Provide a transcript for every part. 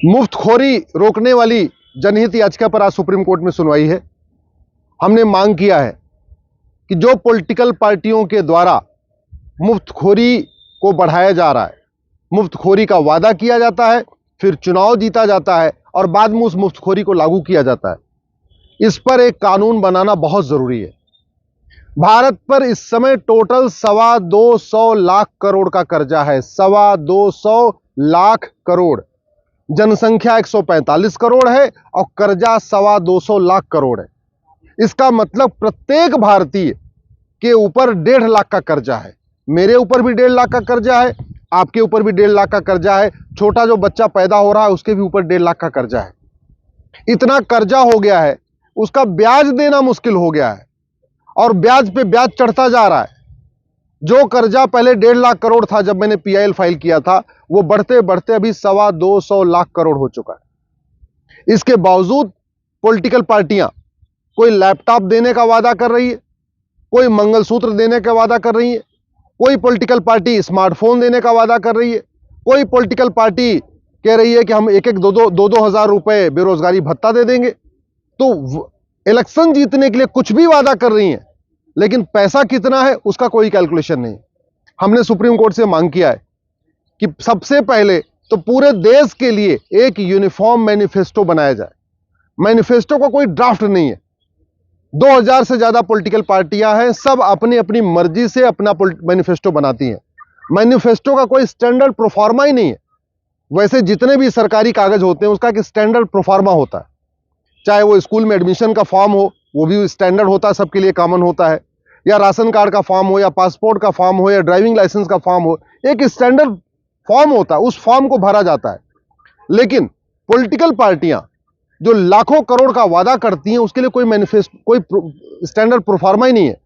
मुफ्तखोरी रोकने वाली जनहित याचिका पर आज सुप्रीम कोर्ट में सुनवाई है। हमने मांग किया है कि जो पॉलिटिकल पार्टियों के द्वारा मुफ्तखोरी को बढ़ाया जा रहा है, मुफ्तखोरी का वादा किया जाता है, फिर चुनाव जीता जाता है और बाद में उस मुफ्तखोरी को लागू किया जाता है, इस पर एक कानून बनाना बहुत जरूरी है। भारत पर इस समय टोटल 225 लाख करोड़ का कर्जा है। 225 लाख करोड़। जनसंख्या 145 करोड़ है और कर्जा 225 लाख करोड़ है। इसका मतलब प्रत्येक भारतीय के ऊपर 1.5 लाख का कर्जा है। मेरे ऊपर भी 1.5 लाख का कर्जा है, आपके ऊपर भी 1.5 लाख का कर्जा है, छोटा जो बच्चा पैदा हो रहा है उसके भी ऊपर 1.5 लाख का कर्जा है। इतना कर्जा हो गया है, उसका ब्याज देना मुश्किल हो गया है और ब्याज पे ब्याज चढ़ता जा रहा है। जो कर्जा पहले 1.5 लाख करोड़ था जब मैंने पीआईएल फाइल किया था, वो बढ़ते बढ़ते अभी 225 लाख करोड़ हो चुका है। इसके बावजूद पॉलिटिकल पार्टियां कोई लैपटॉप देने का वादा कर रही है, कोई मंगलसूत्र देने का वादा कर रही है, कोई पॉलिटिकल पार्टी स्मार्टफोन देने का वादा कर रही है, कोई पॉलिटिकल पार्टी कह रही है कि हम एक एक दो हजार रुपए बेरोजगारी भत्ता दे देंगे। तो इलेक्शन जीतने के लिए कुछ भी वादा कर रही हैं, लेकिन पैसा कितना है उसका कोई कैलकुलेशन नहीं। हमने सुप्रीम कोर्ट से मांग किया है कि सबसे पहले तो पूरे देश के लिए एक यूनिफॉर्म मैनिफेस्टो बनाया जाए। मैनिफेस्टो का कोई ड्राफ्ट नहीं है। 2000 से ज्यादा पॉलिटिकल पार्टियां हैं, सब अपनी अपनी मर्जी से अपना मैनिफेस्टो बनाती हैं। मैनिफेस्टो का कोई स्टैंडर्ड प्रोफार्मा ही नहीं है। वैसे जितने भी सरकारी कागज होते हैं उसका एक स्टैंडर्ड प्रोफार्मा होता है। चाहे वो स्कूल में एडमिशन का फॉर्म हो, वो भी स्टैंडर्ड होता है, सबके लिए कॉमन होता है, या राशन कार्ड का फॉर्म हो, या पासपोर्ट का फॉर्म हो, या ड्राइविंग लाइसेंस का फॉर्म हो, एक स्टैंडर्ड फॉर्म होता है, उस फॉर्म को भरा जाता है। लेकिन पॉलिटिकल पार्टियां जो लाखों करोड़ का वादा करती हैं उसके लिए कोई मैनिफेस्टो, कोई स्टैंडर्ड प्रोफार्मा ही नहीं है।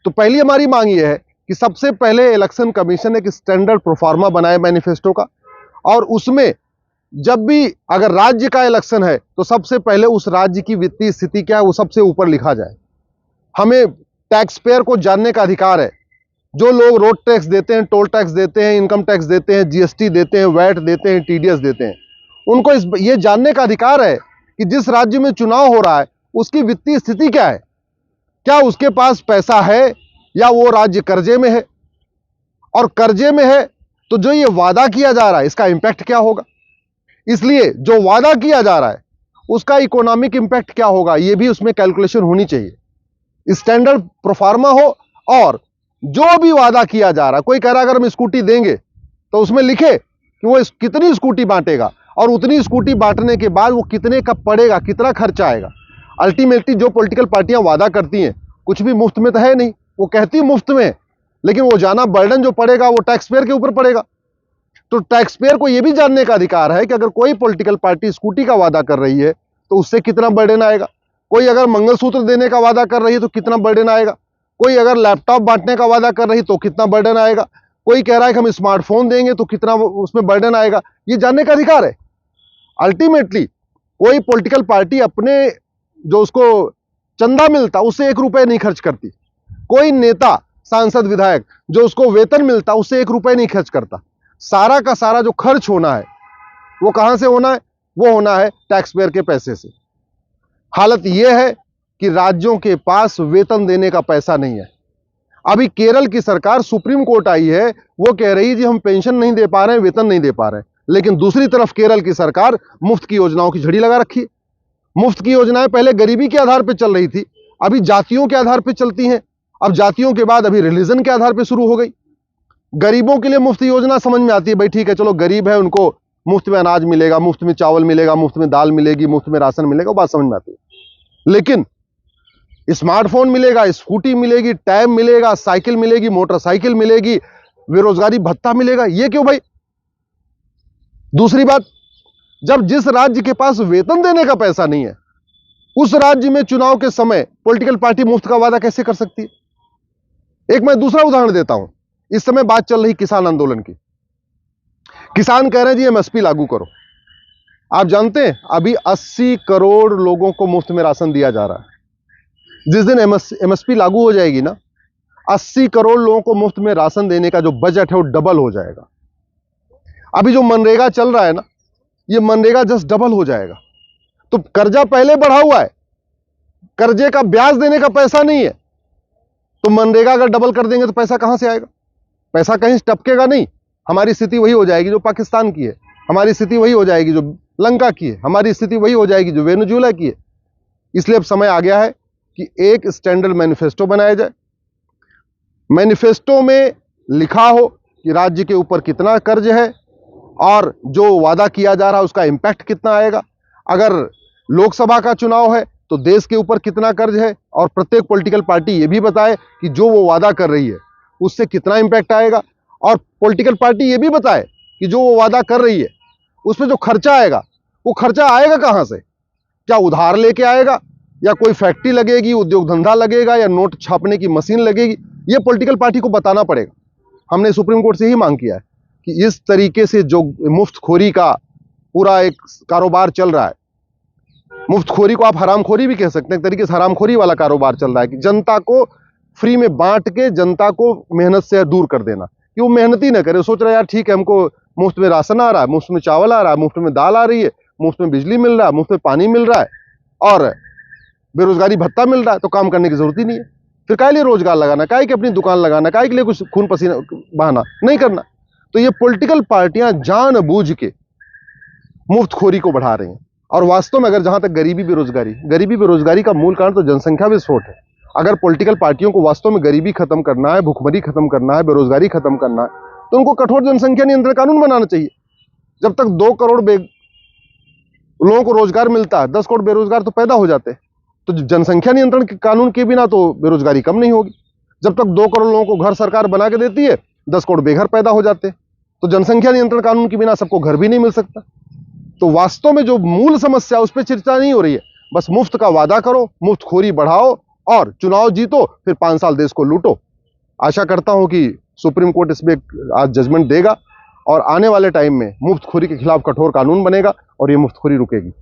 तो पहली हमारी मांग यह है कि सबसे पहले इलेक्शन कमीशन एक स्टैंडर्ड प्रोफार्मा बनाए मैनिफेस्टो का, और उसमें जब भी अगर राज्य का इलेक्शन है तो सबसे पहले उस राज्य की वित्तीय स्थिति क्या है वो सबसे ऊपर लिखा जाए। हमें टैक्स पेयर को जानने का अधिकार है। जो लोग रोड टैक्स देते हैं, टोल टैक्स देते हैं, इनकम टैक्स देते हैं, जीएसटी देते हैं, वैट देते हैं, टीडीएस देते हैं, उनको ये जानने का अधिकार है कि जिस राज्य में चुनाव हो रहा है उसकी वित्तीय स्थिति क्या है, क्या उसके पास पैसा है या वो राज्य कर्जे में है, और कर्जे में है तो जो ये वादा किया जा रहा है इसका इंपैक्ट क्या होगा। इसलिए जो वादा किया जा रहा है उसका इकोनॉमिक इंपैक्ट क्या होगा ये भी उसमें कैलकुलेशन होनी चाहिए। स्टैंडर्ड प्रोफार्मा हो, और जो भी वादा किया जा रहा है, कोई कह रहा है अगर हम स्कूटी देंगे तो उसमें लिखे कि वो कितनी स्कूटी बांटेगा और उतनी स्कूटी बांटने के बाद वो कितने का पड़ेगा, कितना खर्चा आएगा। अल्टीमेटली जो पॉलिटिकल पार्टियां वादा करती हैं कुछ भी मुफ्त में तो है नहीं, वो कहती मुफ्त में, लेकिन वो जाना बर्डन जो पड़ेगा वो टैक्स पेयर के ऊपर पड़ेगा। तो टैक्स पेयर को यह भी जानने का अधिकार है कि अगर कोई पॉलिटिकल पार्टी स्कूटी का वादा कर रही है तो उससे कितना बर्डन आएगा, कोई अगर मंगलसूत्र देने का वादा कर रही है तो कितना बर्डन आएगा, कोई अगर लैपटॉप बांटने का वादा कर रही है तो कितना बर्डन आएगा, कोई कह रहा है कि हम स्मार्टफोन देंगे तो कितना उसमें बर्डन आएगा, ये जानने का अधिकार है। अल्टीमेटली कोई पॉलिटिकल पार्टी अपने जो उसको चंदा मिलता उससे 1 रुपए नहीं खर्च करती। कोई नेता, सांसद, विधायक जो उसको वेतन मिलता उससे 1 रुपए नहीं खर्च करता। सारा का सारा जो खर्च होना है वो कहां से होना है, वो होना है टैक्स पेयर के पैसे से। हालत यह है कि राज्यों के पास वेतन देने का पैसा नहीं है। अभी केरल की सरकार, सुप्रीम कोर्ट आई है, वो कह रही है जी हम पेंशन नहीं दे पा रहे हैं, वेतन नहीं दे पा रहे हैं, लेकिन दूसरी तरफ केरल की सरकार मुफ्त की योजनाओं की झड़ी लगा रखी है। मुफ्त की योजनाएं पहले गरीबी के आधार पर चल रही थी, अभी जातियों के आधार पर चलती हैं, अब जातियों के बाद अभी रिलीजन के आधार पर शुरू हो गई। गरीबों के लिए मुफ्त योजना समझ में आती है, भाई ठीक है चलो गरीब है उनको मुफ्त में अनाज मिलेगा, मुफ्त में चावल मिलेगा, मुफ्त में दाल मिलेगी, मुफ्त में राशन मिलेगा, बात समझ में आती है। लेकिन स्मार्टफोन मिलेगा, स्कूटी मिलेगी, टैब मिलेगा, साइकिल मिलेगी, मोटरसाइकिल मिलेगी, बेरोजगारी भत्ता मिलेगा, ये क्यों भाई। दूसरी बात, जब जिस राज्य के पास वेतन देने का पैसा नहीं है उस राज्य में चुनाव के समय पॉलिटिकल पार्टी मुफ्त का वादा कैसे कर सकती है। एक मैं दूसरा उदाहरण देता हूं। इस समय बात चल रही किसान आंदोलन की। किसान कह रहे हैं जी एमएसपी लागू करो। आप जानते हैं अभी 80 करोड़ लोगों को मुफ्त में राशन दिया जा रहा है। जिस दिन एमएसपी लागू हो जाएगी ना, 80 करोड़ लोगों को मुफ्त में राशन देने का जो बजट है वो डबल हो जाएगा। अभी जो मनरेगा चल रहा है ना, ये मनरेगा जस्ट डबल हो जाएगा। तो कर्जा पहले बढ़ा हुआ है, कर्जे का ब्याज देने का पैसा नहीं है, तो मनरेगा अगर डबल कर देंगे तो पैसा कहां से आएगा? पैसा कहीं से टपकेगा नहीं। हमारी स्थिति वही हो जाएगी जो पाकिस्तान की है, हमारी स्थिति वही हो जाएगी जो लंका की है, हमारी स्थिति वही हो जाएगी जो वेनेजुएला की है। इसलिए अब समय आ गया है कि एक स्टैंडर्ड मैनिफेस्टो बनाया जाए। मैनिफेस्टो में लिखा हो कि राज्य के ऊपर कितना कर्ज है और जो वादा किया जा रहा है उसका इंपैक्ट कितना आएगा। अगर लोकसभा का चुनाव है तो देश के ऊपर कितना कर्ज है, और प्रत्येक पॉलिटिकल पार्टी ये भी बताए कि जो वो वादा कर रही है उससे कितना इंपैक्ट आएगा, और पॉलिटिकल पार्टी ये भी बताए कि जो वो वादा कर रही है उसमें जो खर्चा आएगा वो खर्चा आएगा कहां से। क्या उधार लेके आएगा, या कोई फैक्ट्री लगेगी, उद्योग धंधा लगेगा, या नोट छापने की मशीन लगेगी? ये पॉलिटिकल पार्टी को बताना पड़ेगा। हमने सुप्रीम कोर्ट से ही मांग किया है कि इस तरीके से जो मुफ्तखोरी का पूरा एक कारोबार चल रहा है, मुफ्तखोरी को आप हरामखोरी भी कह सकते हैं, एक तरीके से हरामखोरी वाला कारोबार चल रहा है कि जनता को फ्री में बांट के जनता को मेहनत से दूर कर देना, कि वो मेहनत ही ना करे। सोच रहा है यार ठीक है, हमको मुफ्त में राशन आ रहा है, मुफ्त में चावल आ रहा है, मुफ्त में दाल आ रही है, मुफ्त में बिजली मिल रहा है, मुफ्त में पानी मिल रहा है और बेरोजगारी भत्ता मिल रहा है, तो काम करने की जरूरत ही नहीं है। फिर काहे लिए रोजगार लगाना, काहे की अपनी दुकान लगाना, काहे के लिए कुछ खून पसीना बहाना नहीं करना। तो ये पॉलिटिकल पार्टियां जानबूझ के मुफ्तखोरी को बढ़ा रही हैं। और वास्तव में अगर जहां तक गरीबी बेरोजगारी का मूल कारण तो जनसंख्या विस्फोट है। अगर पॉलिटिकल पार्टियों को वास्तव में गरीबी खत्म करना है, भुखमरी खत्म करना है, बेरोजगारी खत्म करना है, तो उनको कठोर जनसंख्या नियंत्रण कानून बनाना चाहिए। जब तक 2 करोड़ लोगों को रोजगार मिलता है, 10 करोड़ बेरोजगार तो पैदा हो जाते हैं। तो जनसंख्या नियंत्रण के कानून के बिना तो बेरोजगारी कम नहीं होगी। जब तक 2 करोड़ लोगों को घर सरकार बना के देती है, 10 करोड़ बेघर पैदा हो जाते हैं। तो जनसंख्या नियंत्रण कानून के बिना सबको घर भी नहीं मिल सकता। तो वास्तव में जो मूल समस्या उस पर चर्चा नहीं हो रही है। बस मुफ्त का वादा करो, मुफ्तखोरी बढ़ाओ और चुनाव जीतो, फिर 5 साल देश को लूटो। आशा करता हूं कि सुप्रीम कोर्ट इसमें आज जजमेंट देगा और आने वाले टाइम में मुफ्तखोरी के खिलाफ कठोर कानून बनेगा और ये मुफ्तखोरी रुकेगी।